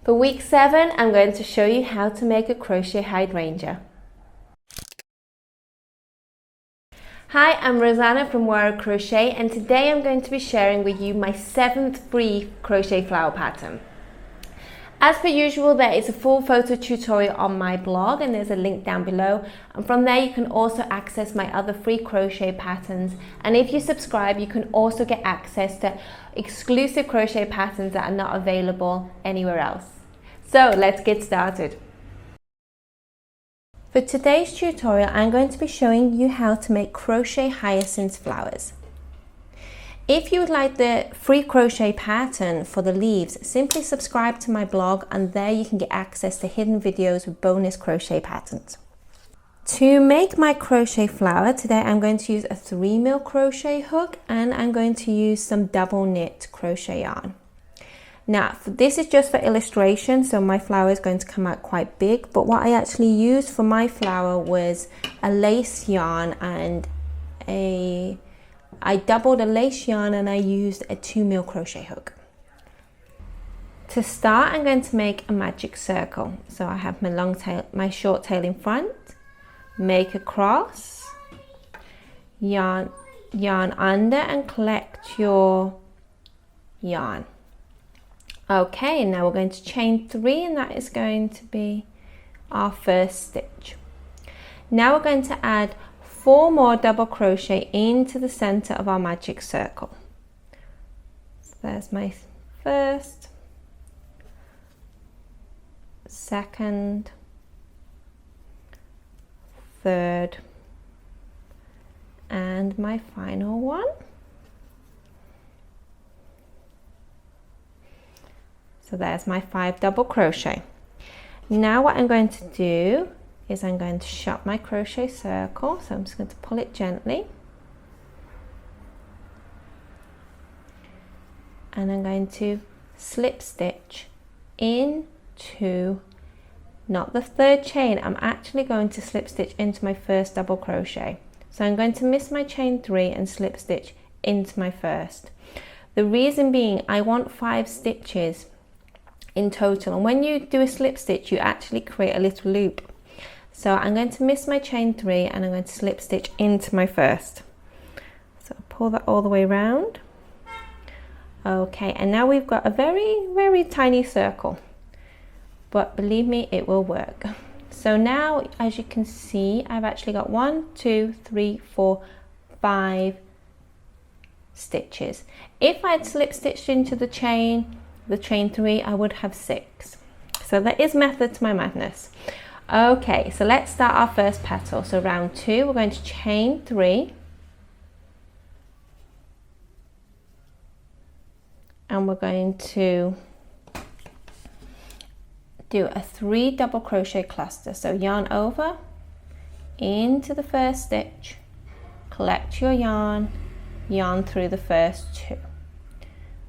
For week 7, I'm going to show you how to make a crochet hydrangea. Hi, I'm Roseanna from Moara Crochet, and today I'm going to be sharing with you my 7th free crochet flower pattern. As per usual, there is a full photo tutorial on my blog and there's a link down below, and from there you can also access my other free crochet patterns, and if you subscribe you can also get access to exclusive crochet patterns that are not available anywhere else. So let's get started. For today's tutorial I'm going to be showing you how to make crochet hyacinth flowers. If you would like the free crochet pattern for the leaves, simply subscribe to my blog and there you can get access to hidden videos with bonus crochet patterns. To make my crochet flower today I'm going to use a 3mm crochet hook and I'm going to use some double knit crochet yarn. Now this is just for illustration, so my flower is going to come out quite big, but what I actually used for my flower was a lace yarn and I doubled a lace yarn and I used a 2mm crochet hook. To start I'm going to make a magic circle. So I have my short tail in front, make a cross, yarn under and collect your yarn. Okay, now we're going to chain 3 and that is going to be our first stitch. Now we're going to add 4 more double crochet into the center of our magic circle. So there's my first, second, third, and my final one. So there's my 5 double crochet. Now what I'm going to do is I'm going to shut my crochet circle, so I'm just going to pull it gently and I'm going to slip stitch into, not the 3rd chain, I'm actually going to slip stitch into my first double crochet. So I'm going to miss my chain 3 and slip stitch into my first. The reason being I want 5 stitches in total, and when you do a slip stitch you actually create a little loop. So I'm going to miss my chain 3 and I'm going to slip stitch into my first. So pull that all the way around. Okay, and now we've got a very tiny circle, but believe me, it will work. So now, as you can see, I've actually got 1, 2, 3, 4, 5 stitches. If I'd slip stitched into the chain 3, I would have 6. So there is method to my madness. Okay, so let's start our first petal. So round 2, we're going to chain 3 and we're going to do a 3 double crochet cluster. So yarn over into the first stitch, collect your yarn, yarn through the first 2.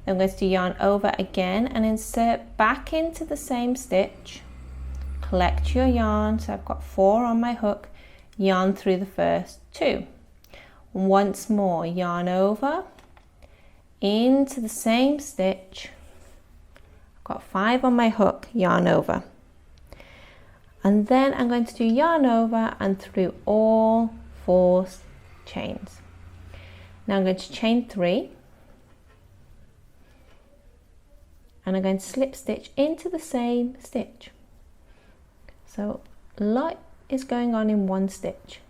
Then I'm going to do yarn over again and insert back into the same stitch, collect your yarn, so I've got 4 on my hook, yarn through the first 2. Once more, yarn over into the same stitch, I've got 5 on my hook, yarn over, and then I'm going to do yarn over and through all 4 chains. Now I'm going to chain 3 and I'm going to slip stitch into the same stitch. So a lot is going on in one stitch,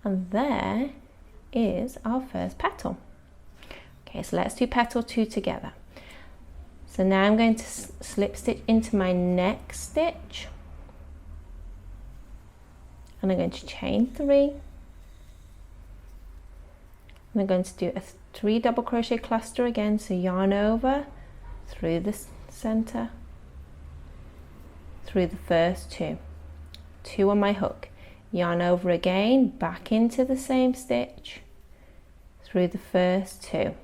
and there is our first petal. Okay, so let's do petal 2 together. So now I'm going to slip stitch into my next stitch and I'm going to chain 3 and I'm going to do a 3 double crochet cluster again, so yarn over through the center, through the first 2 on my hook, yarn over again, back into the same stitch, through the first 2,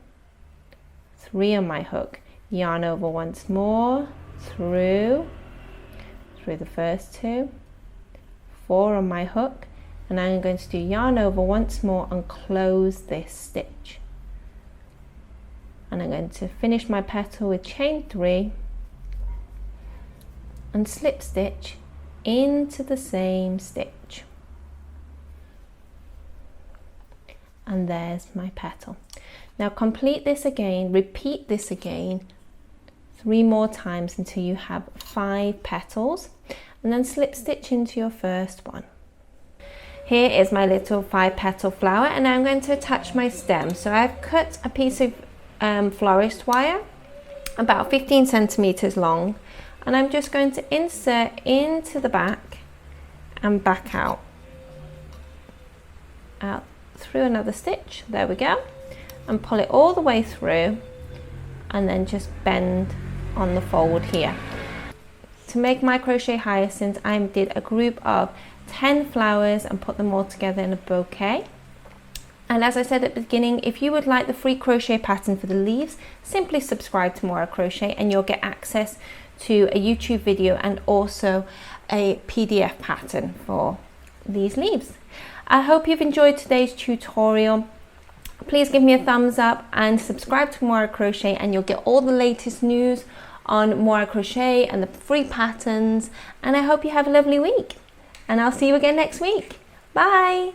3 on my hook, yarn over once more, through the first 2, 4 on my hook, and I'm going to do yarn over once more and close this stitch. And I'm going to finish my petal with chain 3 and slip stitch into the same stitch. And there's my petal. Now complete this again, repeat this again 3 more times until you have 5 petals, and then slip stitch into your first one. Here is my little 5-petal flower, and I'm going to attach my stem. So I've cut a piece of florist wire about 15 centimeters long, and I'm just going to insert into the back and back out through another stitch. There we go, and pull it all the way through, and then just bend on the fold here. To make my crochet hyacinths, I did a group of 10 flowers and put them all together in a bouquet. And as I said at the beginning, if you would like the free crochet pattern for the leaves, simply subscribe to Moara Crochet and you'll get access to a YouTube video and also a PDF pattern for these leaves. I hope you've enjoyed today's tutorial. Please give me a thumbs up and subscribe to Moara Crochet, and you'll get all the latest news on Moara Crochet and the free patterns. And I hope you have a lovely week, and I'll see you again next week. Bye!